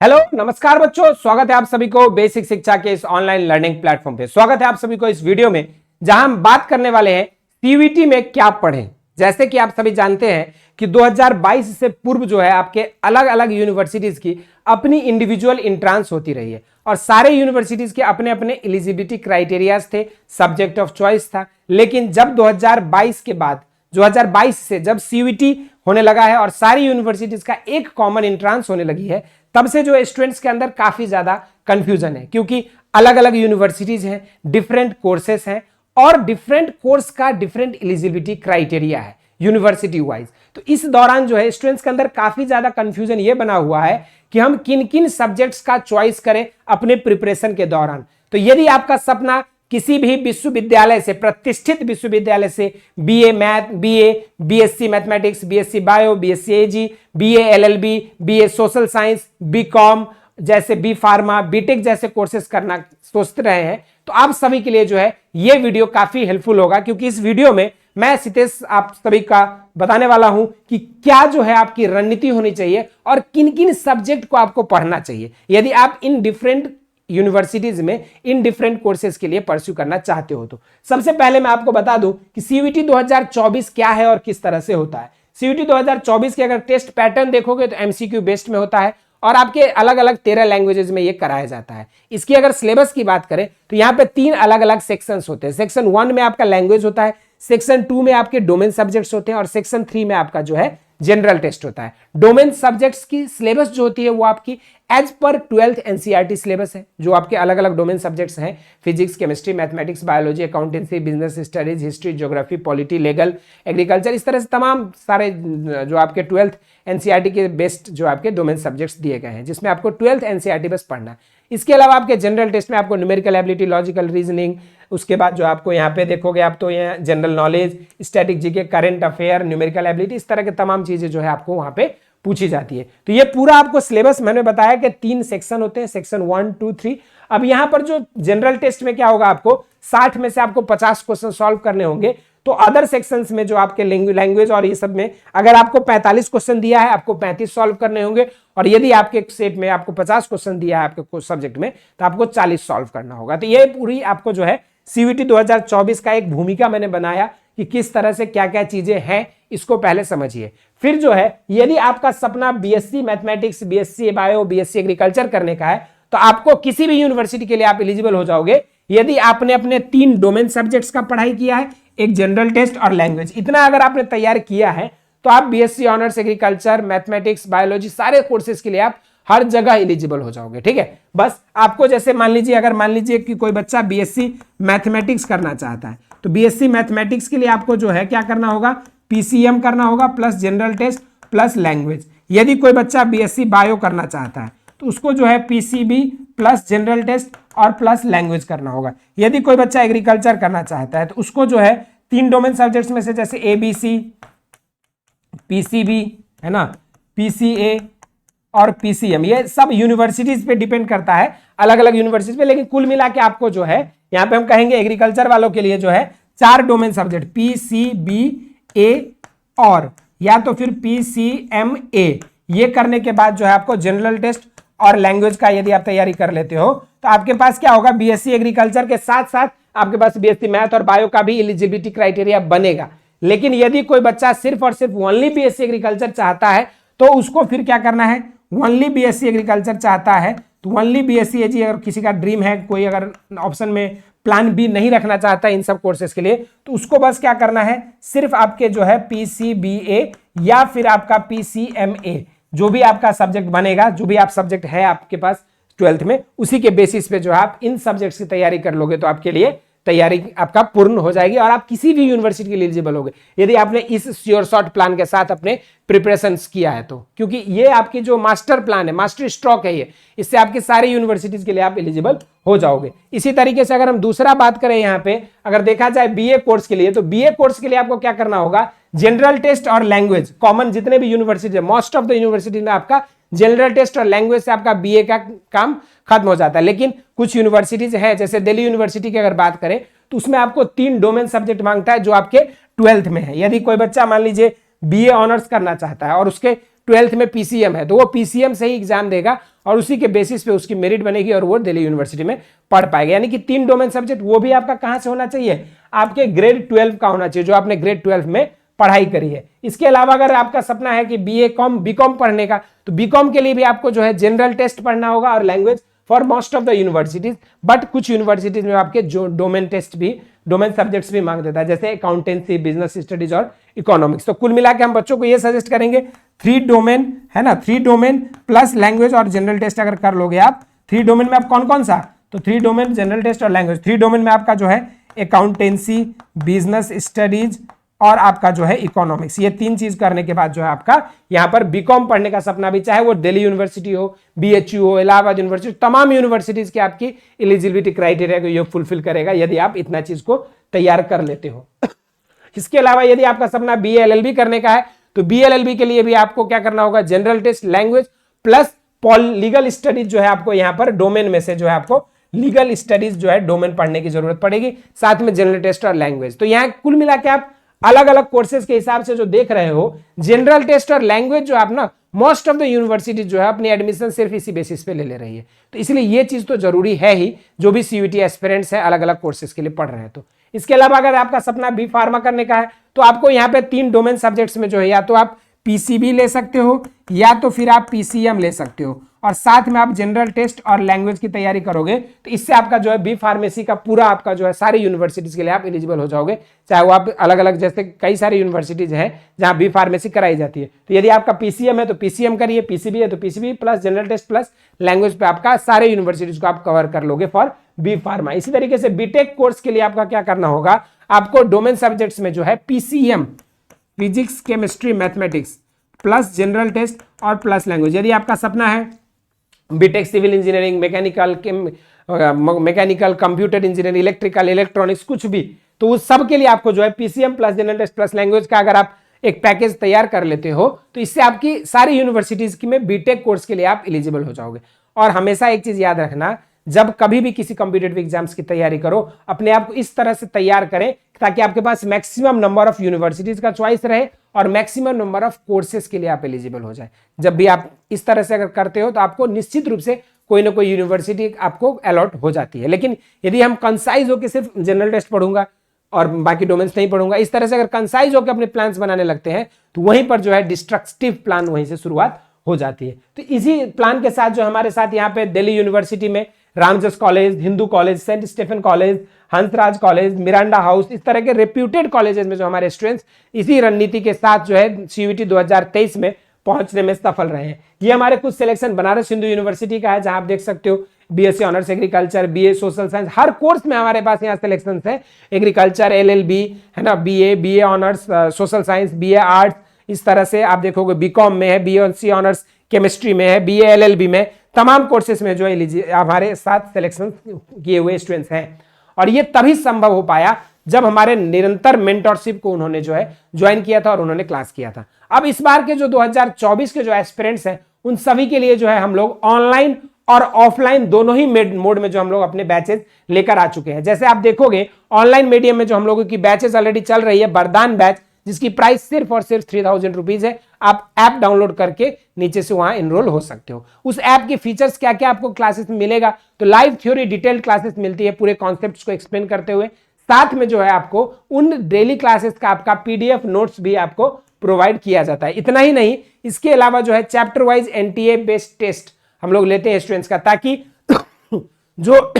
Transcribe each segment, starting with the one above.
Hello नमस्कार बच्चों, स्वागत है आप सभी को बेसिक शिक्षा के इस ऑनलाइन लर्निंग प्लेटफॉर्म पे। स्वागत है आप सभी को इस वीडियो में जहां हम बात करने वाले हैं सीयूईटी में क्या पढ़ें। जैसे कि आप सभी जानते हैं कि 2022 से पूर्व जो है आपके अलग अलग यूनिवर्सिटीज की अपनी इंडिविजुअल इंट्रांस होती रही है और सारे यूनिवर्सिटीज के अपने अपने एलिजिबिलिटी क्राइटेरियाज थे, सब्जेक्ट ऑफ चॉइस था। लेकिन जब 2022 के बाद 2022 से जब सीयूईटी होने लगा है और सारी यूनिवर्सिटीज का एक कॉमन इंट्रांस होने लगी है, तब से जो स्टूडेंट्स के अंदर काफी ज्यादा कंफ्यूजन है, क्योंकि अलग अलग यूनिवर्सिटीज हैं, डिफरेंट कोर्सेस हैं और डिफरेंट कोर्स का डिफरेंट एलिजिबिलिटी क्राइटेरिया है यूनिवर्सिटी वाइज। तो इस दौरान जो है स्टूडेंट्स के अंदर काफी ज्यादा कंफ्यूजन ये बना हुआ है कि हम किन किन सब्जेक्ट्स का चॉइस करें अपने प्रिपरेशन के दौरान। तो यदि आपका सपना किसी भी विश्वविद्यालय से, प्रतिष्ठित विश्वविद्यालय से BA math, BSc mathematics, BSc bio, BSc AG, BA LLB, BA social science, BCom जैसे, बी फार्मा, बीटेक जैसे कोर्सेज करना सोच रहे हैं, तो आप सभी के लिए जो है ये वीडियो काफी हेल्पफुल होगा, क्योंकि इस वीडियो में मैं सितेश आप सभी का बताने वाला हूं कि क्या जो है आपकी रणनीति होनी चाहिए और किन किन सब्जेक्ट को आपको पढ़ना चाहिए यदि आप इन डिफरेंट यूनिवर्सिटीज में इन डिफरेंट कोर्सेज के लिए परस्यू करना चाहते हो। तो सबसे पहले मैं आपको बता दूं कि सीयूईटी 2024 क्या है और किस तरह से होता है। सीयूईटी 2024 के अगर टेस्ट पैटर्न देखोगे तो एमसीक्यू बेस्ड में होता है और आपके अलग अलग 13 लैंग्वेजेस में ये कराया जाता है। इसकी अगर सिलेबस की बात करें तो यहाँ पे 3 अलग अलग सेक्शंस होते हैं। सेक्शन 1 में आपका लैंग्वेज होता है, सेक्शन 2 में आपके डोमेन सब्जेक्ट्स होते हैं और सेक्शन 3 में आपका जो है जनरल टेस्ट होता है। डोमेन सब्जेक्ट्स की सिलेबस जो होती है वो आपकी as per 12th NCERT syllabus है, जो आपके अलग अलग डोमेन सब्जेक्ट्स हैं, physics, chemistry, mathematics, biology, accountancy, business studies, history, geography, polity, legal, agriculture, इस तरह से तमाम सारे जो आपके 12th एनसीईआरटी के बेस्ट जो आपके डोमेन सब्जेक्ट्स दिए गए हैं, जिसमें आपको 12th एनसीईआरटी बस पढ़ना है। इसके अलावा आपके जनरल टेस्ट में आपको न्यूमेरिकल एबिलिटी, लॉजिकल रीजनिंग, उसके बाद जो आपको यहाँ पे देखोगे आप तो यहाँ general knowledge, static GK, current affair, numerical ability, इस तरह के तमाम चीजें जो है आपको वहां पे पूछी जाती है। तो ये पूरा आपको सिलेबस मैंने बताया कि 3 सेक्शन होते हैं, सेक्शन 1, 2, 3। अब यहाँ पर जो जनरल टेस्ट में क्या होगा, आपको 60 में से आपको 50 क्वेश्चन सॉल्व करने होंगे। तो अदर सेक्शंस में जो आपके लैंग्वेज और ये सब में अगर आपको 45 क्वेश्चन दिया है, आपको 35 सॉल्व करने होंगे और यदि आपके सेट में आपको 50 क्वेश्चन दिया है आपके सब्जेक्ट में तो आपको 40 सॉल्व करना होगा। तो ये पूरी आपको जो है सीयूईटी 2024 का एक भूमिका मैंने बनाया कि किस तरह से क्या क्या चीजें हैं, इसको पहले समझिए। फिर जो है यदि आपका सपना BSc mathematics, BSc bio, BSc agriculture करने का है तो आपको किसी भी यूनिवर्सिटी के लिए आप एलिजिबल हो जाओगे यदि आपने अपने 3 डोमेन सब्जेक्ट्स का पढ़ाई किया है, एक जनरल टेस्ट और लैंग्वेज। इतना अगर आपने तैयार किया है तो आप BSc honours agriculture, mathematics, biology सारे कोर्सेज के लिए आप हर जगह एलिजिबल हो जाओगे। ठीक है, बस आपको जैसे मान लीजिए कि कोई बच्चा बीएससी मैथमेटिक्स करना चाहता है तो बीएससी मैथमेटिक्स के लिए आपको जो है क्या करना होगा, पीसीएम करना होगा plus general test plus language. यदि कोई बच्चा बीएससी बायो करना चाहता है तो उसको जो है पीसीबी प्लस जनरल टेस्ट और प्लस लैंग्वेज करना होगा। यदि कोई बच्चा एग्रीकल्चर करना चाहता है तो उसको जो है 3 डोमेन सब्जेक्ट्स में से जैसे एबीसी, पीसीबी है ना, पीसीए और पीसीएम, ये सब यूनिवर्सिटीज पे डिपेंड करता है, अलग अलग यूनिवर्सिटीज पे। लेकिन कुल मिला के आपको जो है यहाँ पे हम कहेंगे एग्रीकल्चर वालों के लिए जो है 4 डोमेन सब्जेक्ट पीसीबीए और या तो फिर पीसीएमए, ये करने के बाद जो है आपको जनरल टेस्ट और लैंग्वेज का यदि आप तैयारी कर लेते हो तो आपके पास क्या होगा, बीएससी एग्रीकल्चर के साथ साथ आपके पास बीएससी मैथ और बायो का भी एलिजिबिलिटी क्राइटेरिया बनेगा। लेकिन यदि कोई बच्चा सिर्फ और सिर्फ ओनली बीएससी एग्रीकल्चर चाहता है तो उसको फिर क्या करना है, ओनली बीएससी एग्रीकल्चर चाहता है तो ओनली बीएससी एजी, अगर किसी का ड्रीम है, कोई अगर ऑप्शन में प्लान बी नहीं रखना चाहता है इन सब कोर्सेज के लिए, तो उसको बस क्या करना है, सिर्फ आपके जो है पीसीबीए या फिर आपका पीसीएमए, जो भी आपका सब्जेक्ट बनेगा, जो भी आप सब्जेक्ट है आपके पास 12th में, उसी के बेसिस पे जो है आप इन सब्जेक्ट्स की तैयारी कर लोगे तो आपके लिए तैयारी आपका पूर्ण हो जाएगी और आप किसी भी यूनिवर्सिटी के लिए एलिजिबल होगे यदि आपने इस श्योर शॉट प्लान के साथ अपने प्रिपरेशंस किया है तो। क्योंकि ये आपकी जो मास्टर प्लान है, मास्टर स्ट्रोक है, ये इससे आपके सारे यूनिवर्सिटीज के लिए आप एलिजिबल हो जाओगे। इसी तरीके से अगर हम दूसरा बात करें यहाँ पे, अगर देखा जाए बीए कोर्स के लिए, तो बीए कोर्स के लिए आपको क्या करना होगा, जनरल टेस्ट और लैंग्वेज कॉमन जितने भी यूनिवर्सिटी है, मोस्ट ऑफ द यूनिवर्सिटी में आपका जनरल टेस्ट और लैंग्वेज से आपका बीए का काम खत्म हो जाता है। लेकिन कुछ यूनिवर्सिटीज है, जैसे दिल्ली यूनिवर्सिटी की अगर बात करें तो उसमें आपको 3 डोमेन सब्जेक्ट मांगता है जो आपके 12th में है। यदि कोई बच्चा मान लीजिए बीए ऑनर्स करना चाहता है और उसके 12th में पीसीएम है तो वो पीसीएम से ही एग्जाम देगा और उसी के बेसिस पे उसकी मेरिट बनेगी और वो दिल्ली यूनिवर्सिटी में पढ़ पाएगा। यानी कि 3 डोमेन सब्जेक्ट वो भी आपका कहां से होना चाहिए, आपके ग्रेड 12 का होना चाहिए, जो आपने ग्रेड 12 में पढ़ाई करी है। इसके अलावा अगर आपका सपना है कि बीकॉम पढ़ने का, तो बीकॉम के लिए भी आपको जो है जनरल टेस्ट पढ़ना होगा और language for most of the universities, but कुछ यूनिवर्सिटीज में आपके जो डोमेन टेस्ट भी, डोमेन सब्जेक्ट्स भी मांग देता है, जैसे अकाउंटेंसी, बिजनेस स्टडीज और इकोनॉमिक्स। तो कुल मिला के हम बच्चों को ये सजेस्ट करेंगे 3 डोमेन है ना, 3 डोमेन प्लस लैंग्वेज और जनरल टेस्ट अगर कर लोगे आप। 3 डोमेन में आप कौन कौन सा, तो 3 डोमेन, जनरल टेस्ट और लैंग्वेज। 3 डोमेन में आपका जो है अकाउंटेंसी, बिजनेस स्टडीज और आपका जो है इकोनॉमिक्स, ये 3 चीज करने के बाद जो है आपका यहाँ पर बीकॉम पढ़ने का सपना भी, चाहे वो दिल्ली यूनिवर्सिटी हो, बीएचयू हो, इलाहाबाद यूनिवर्सिटी, तमाम यूनिवर्सिटीज की आपकी एलिजिबिलिटी क्राइटेरिया को ये फुलफिल करेगा यदि आप इतना चीज को तैयार कर लेते हो। इसके अलावा यदि आपका सपना बीए एलएलबी करने का है, तो बीए एलएलबी के लिए भी आपको क्या करना होगा, general test, language plus legal studies जो है आपको यहाँ पर डोमेन में से जो है आपको लीगल स्टडीज जो है डोमेन पढ़ने की जरूरत पड़ेगी, साथ में जनरल टेस्ट और लैंग्वेज। तो यहाँ कुल मिला के आप अलग अलग कोर्सेज के हिसाब से जो देख रहे हो, जनरल टेस्ट और लैंग्वेज जो आप ना मोस्ट ऑफ द यूनिवर्सिटी जो है अपनी एडमिशन सिर्फ इसी बेसिस पे ले रही है। तो इसलिए ये चीज तो जरूरी है ही, जो भी सीयूईटी एस्पिरेंट्स है अलग अलग कोर्सेज के लिए पढ़ रहे हैं। तो इसके अलावा अगर आपका सपना बी फार्मा करने का है, तो आपको यहाँ पे 3 डोमेन सब्जेक्ट्स में जो है या तो आप पीसीबी ले सकते हो या तो फिर आप पीसीएम ले सकते हो, और साथ में आप जनरल टेस्ट और लैंग्वेज की तैयारी करोगे, तो इससे आपका जो है बी फार्मेसी का पूरा आपका जो है सारी यूनिवर्सिटीज के लिए आप एलिजिबल हो जाओगे, चाहे वो आप अलग अलग, जैसे कई सारी यूनिवर्सिटीज हैं जहां बी फार्मेसी कराई जाती है। तो यदि आपका पीसीएम है तो पीसीएम करिए, पीसीबी है तो PCB plus general test plus language पे आपका सारे यूनिवर्सिटीज को आप कवर कर लोगे फॉर बी फार्मा। इसी तरीके से बीटेक कोर्स के लिए आपका क्या करना होगा, आपको डोमेन सब्जेक्ट्स में जो है PCM, physics, chemistry, mathematics plus general test और प्लस लैंग्वेज। यदि आपका सपना है BTech civil engineering, mechanical, computer engineering, electrical, electronics, कुछ भी, तो उस सब के लिए आपको जो है PCM plus general test plus language का अगर आप एक पैकेज तैयार कर लेते हो, तो इससे आपकी सारी यूनिवर्सिटीज की में बीटेक कोर्स के लिए आप एलिजिबल हो जाओगे। और हमेशा एक चीज याद रखना, जब कभी भी किसी कॉम्पिटिटिव एग्जाम्स की तैयारी करो, अपने आप को इस तरह से तैयार करें ताकि आपके पास मैक्सिमम नंबर ऑफ यूनिवर्सिटीज का चॉइस रहे और मैक्सिमम नंबर ऑफ कोर्सेज के लिए आप एलिजिबल हो जाए। जब भी आप इस तरह से अगर करते हो तो आपको निश्चित रूप से कोई ना कोई यूनिवर्सिटी आपको अलॉट हो जाती है। लेकिन यदि हम कंसाइज होकर सिर्फ जनरल टेस्ट पढ़ूंगा और बाकी डोमेन्स नहीं पढ़ूंगा, इस तरह से अगर कंसाइज होकर अपने प्लान्स बनाने लगते हैं, तो वहीं पर जो है डिस्ट्रक्टिव प्लान वहीं से शुरुआत हो जाती है। तो इसी प्लान के साथ जो हमारे साथ यहाँ पे दिल्ली यूनिवर्सिटी में Ramjas college, Hindu college, saint Stephen college, Hansraj college, Miranda house, इस तरह के रेप्यूटेड कॉलेजेस में जो हमारे स्टूडेंट्स इसी रणनीति के साथ जो है सीयूईटी 2023 में पहुंचने में सफल रहे हैं। ये हमारे कुछ सिलेक्शन बनारस हिंदू यूनिवर्सिटी का है, जहां आप देख सकते हो BSc honours agriculture, BA social science, हर कोर्स में हमारे पास यहाँ सिलेक्शन है। एग्रीकल्चर, एलएलबी है ना, BA honours social science, BA arts, इस तरह से आप देखोगे बीकॉम में है, बीएससी ऑनर्स केमिस्ट्री में है, बीए एलएलबी में, तमाम कोर्सेज में जो है हमारे साथ सिलेक्शन किए हुए स्टूडेंट्स हैं। और ये तभी संभव हो पाया जब हमारे निरंतर मेंटरशिप को उन्होंने जो है ज्वाइन किया था और उन्होंने क्लास किया था। अब इस बार के जो 2024 के जो एस्पिरेंट्स हैं, उन सभी के लिए जो है हम लोग ऑनलाइन और ऑफलाइन दोनों ही मोड में जो हम लोग अपने बैचेस लेकर आ चुके हैं। जैसे आप देखोगे ऑनलाइन मीडियम में जो हम लोगों की बैचेस ऑलरेडी चल रही है, वरदान बैच, जिसकी प्राइस सिर्फ और सिर्फ 3000 रुपीज है। आप ऐप डाउनलोड करके नीचे से वहां एनरोल हो सकते हो। उस ऐप के फीचर्स क्या क्या आपको क्लासेस में मिलेगा, तो लाइव थ्योरी डिटेल्ड क्लासेस मिलती है पूरे कॉन्सेप्ट्स को एक्सप्लेन करते हुए, साथ में जो है आपको उन डेली क्लासेस का आपका पीडीएफ नोट्स भी आपको प्रोवाइड किया जाता है। इतना ही नहीं, इसके अलावा जो है chapter wise NTA based test हम लोग लेते हैं स्टूडेंट्स का, ताकि जो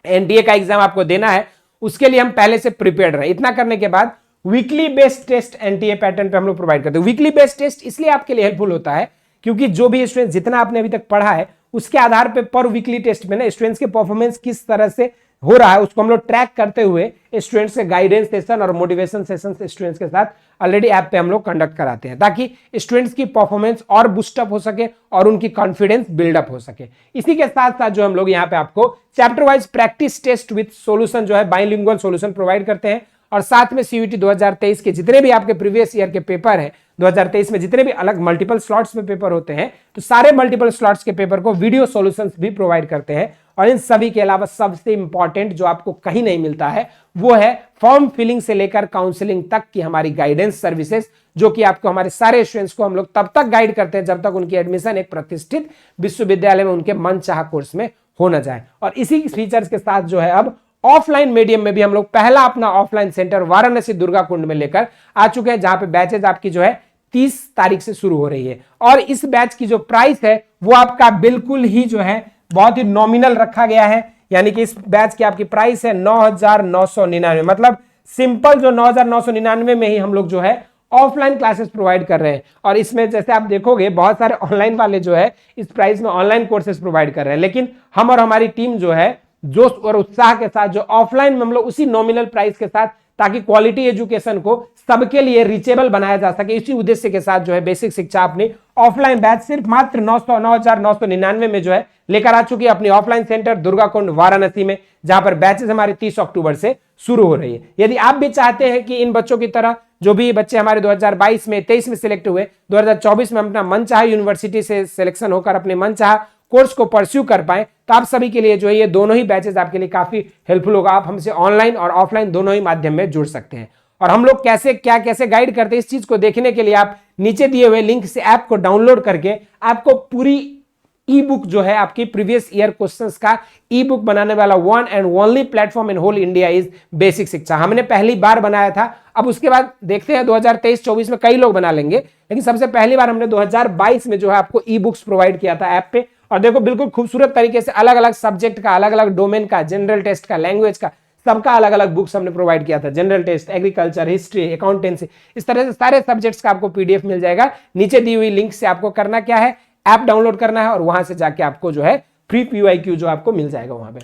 एनटीए का एग्जाम आपको देना है उसके लिए हम पहले से प्रिपेयर्ड रहे। इतना करने के बाद weekly based test NTA pattern पे हम लोग प्रोवाइड करते हैं। वीकली बेस्ड टेस्ट इसलिए आपके लिए हेल्पफुल होता है क्योंकि जो भी स्टूडेंट जितना आपने अभी तक पढ़ा है उसके आधार पे पर वीकली टेस्ट में ना स्टूडेंट्स के परफॉर्मेंस किस तरह से हो रहा है उसको हम लोग ट्रैक करते हुए स्टूडेंट्स के गाइडेंस सेशन और मोटिवेशन सेशन स्टूडेंट्स के साथ ऑलरेडी ऐप पे हम लोग कंडक्ट कराते हैं, ताकि स्टूडेंट्स की परफॉर्मेंस और बूस्टअप हो सके और उनकी कॉन्फिडेंस बिल्डअप हो सके। इसी के साथ साथ जो हम लोग यहाँ पे आपको chapter wise practice test with solution जो है बाइलिंगुअल सॉल्यूशन प्रोवाइड करते हैं, और साथ में सीयूईटी 2023 के जितने भी आपके प्रीवियस ईयर के पेपर हैं, 2023 में जितने भी अलग मल्टीपल स्लॉट्स में पेपर होते हैं, तो सारे मल्टीपल स्लॉट्स के पेपर को वीडियो सॉल्यूशंस भी प्रोवाइड करते हैं। और इन सभी के अलावा सबसे इंपॉर्टेंट जो आपको कहीं नहीं मिलता है वो है फॉर्म फिलिंग से लेकर काउंसलिंग तक की हमारी गाइडेंस सर्विसेज, जो कि आपको हमारे सारे स्टूडेंट्स को हम लोग तब तक गाइड करते हैं जब तक उनकी एडमिशन एक प्रतिष्ठित विश्वविद्यालय में उनके मनचाहा कोर्स में हो ना जाए। और इसी फीचर्स के साथ जो है अब ऑफलाइन मीडियम में भी हम लोग पहला अपना ऑफलाइन सेंटर वाराणसी दुर्गा कुंड में लेकर आ चुके हैं, जहां पे बैचेज आपकी जो है 30 तारीख से शुरू हो रही है। और इस बैच की जो प्राइस है वो आपका बिल्कुल ही जो है बहुत ही नॉमिनल रखा गया है, यानी कि इस बैच की आपकी प्राइस है 9,999। मतलब सिंपल जो 9,999 में ही हम लोग जो है ऑफलाइन क्लासेस प्रोवाइड कर रहे हैं। और इसमें जैसे आप देखोगे बहुत सारे ऑनलाइन वाले जो है इस प्राइस में ऑनलाइन कोर्सेज प्रोवाइड कर रहे हैं, लेकिन हम और हमारी टीम जो है जोश और उत्साह के साथ जो ऑफलाइन में हम लोग उसी नॉमिनल प्राइस के साथ, ताकि क्वालिटी एजुकेशन को सबके लिए रीचेबल बनाया जा सके, इसी उद्देश्य के साथ जो है बेसिक शिक्षा अपनी ऑफलाइन बैच सिर्फ मात्र 9,999 में जो है लेकर आ चुकी है अपनी ऑफलाइन सेंटर दुर्गा कुंड वाराणसी में, जहां पर बैचेस हमारे 30 अक्टूबर से शुरू हो रही है। यदि आप भी चाहते हैं कि इन बच्चों की तरह जो भी बच्चे हमारे 2022 में 23 में सिलेक्ट हुए, 2024 में अपना मनचाहा यूनिवर्सिटी से सिलेक्शन होकर अपने मनचाहा कोर्स को परस्यू कर पाए, तो आप सभी के लिए जो है ये दोनों ही बैचेस आपके लिए काफी हेल्पफुल होगा। आप हमसे ऑनलाइन और ऑफलाइन दोनों ही माध्यम में जुड़ सकते हैं। और हम लोग कैसे गाइड करते हैं इस चीज को देखने के लिए आप नीचे दिए हुए लिंक से ऐप को डाउनलोड करके आपको पूरी ई बुक जो है आपकी प्रीवियस ईयर क्वेश्चंस का ई बुक बनाने वाला one and only platform in whole India is basic Shiksha. हमने पहली बार बनाया था, अब उसके बाद देखते हैं 2023-24 में कई लोग बना लेंगे, लेकिन सबसे पहली बार हमने 2022 में जो है आपको ई बुक्स प्रोवाइड किया था ऐप पे। और देखो बिल्कुल खूबसूरत तरीके से अलग अलग सब्जेक्ट का, अलग अलग डोमेन का, जनरल टेस्ट का, लैंग्वेज का, सबका अलग अलग बुक्स हमने प्रोवाइड किया था। General test, agriculture, history, accountancy, इस तरह से सारे सब्जेक्ट्स का आपको पीडीएफ मिल जाएगा। नीचे दी हुई लिंक से आपको करना क्या है, ऐप डाउनलोड करना है और वहां से जाके आपको जो है फ्री पीवाईक्यू जो आपको मिल जाएगा वहां पे।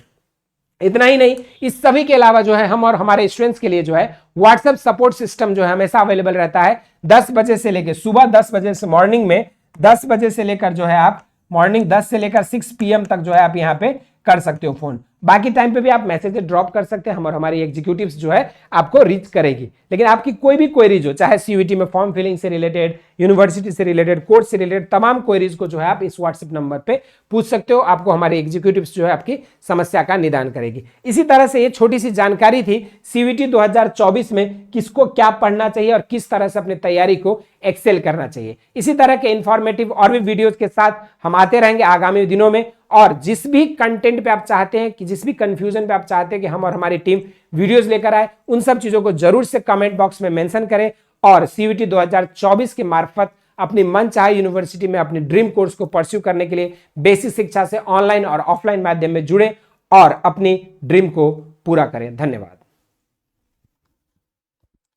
इतना ही नहीं, इस सभी के अलावा जो है हम और हमारे स्टूडेंट्स के लिए जो है व्हाट्सएप सपोर्ट सिस्टम जो है हमेशा अवेलेबल रहता है। 10 बजे से लेकर सुबह 10 बजे से मॉर्निंग में 10 बजे से लेकर जो है आप मॉर्निंग 10 से लेकर 6 PM तक जो है आप यहाँ पे कर सकते हो फोन। बाकी टाइम पे भी आप मैसेज ड्रॉप कर सकते हैं, हम और हमारी एग्जीक्यूटिव्स जो है आपको रीच करेगी। लेकिन आपकी कोई भी क्वेरीज हो, चाहे सीयूईटी में फॉर्म फिलिंग से रिलेटेड, यूनिवर्सिटी से रिलेटेड, कोर्स से रिलेटेड, तमाम क्वेरीज को जो है आप इस व्हाट्सएप नंबर पे पूछ सकते हो। आपको हमारे एग्जीक्यूटिव्स जो है आपकी समस्या का निदान करेगी। इसी तरह से ये छोटी सी जानकारी थी सीयूईटी 2024 में किसको क्या पढ़ना चाहिए और किस तरह से अपनी तैयारी को एक्सेल करना चाहिए। इसी तरह के इंफॉर्मेटिव और भी वीडियोज के साथ हम आते रहेंगे आगामी दिनों में। और जिस भी कंटेंट पे आप चाहते हैं कि जिस भी कंफ्यूजन पे आप चाहते हैं कि हम और हमारी टीम वीडियोस लेकर आए, उन सब चीजों को जरूर से कमेंट बॉक्स में मेंशन करें। और सीयूईटी 2024 के मार्फत अपनी मनचाहा यूनिवर्सिटी में अपनी ड्रीम कोर्स को परस्यू करने के लिए बेसिक शिक्षा से ऑनलाइन और ऑफलाइन माध्यम में जुड़े और अपनी ड्रीम को पूरा करें। धन्यवाद।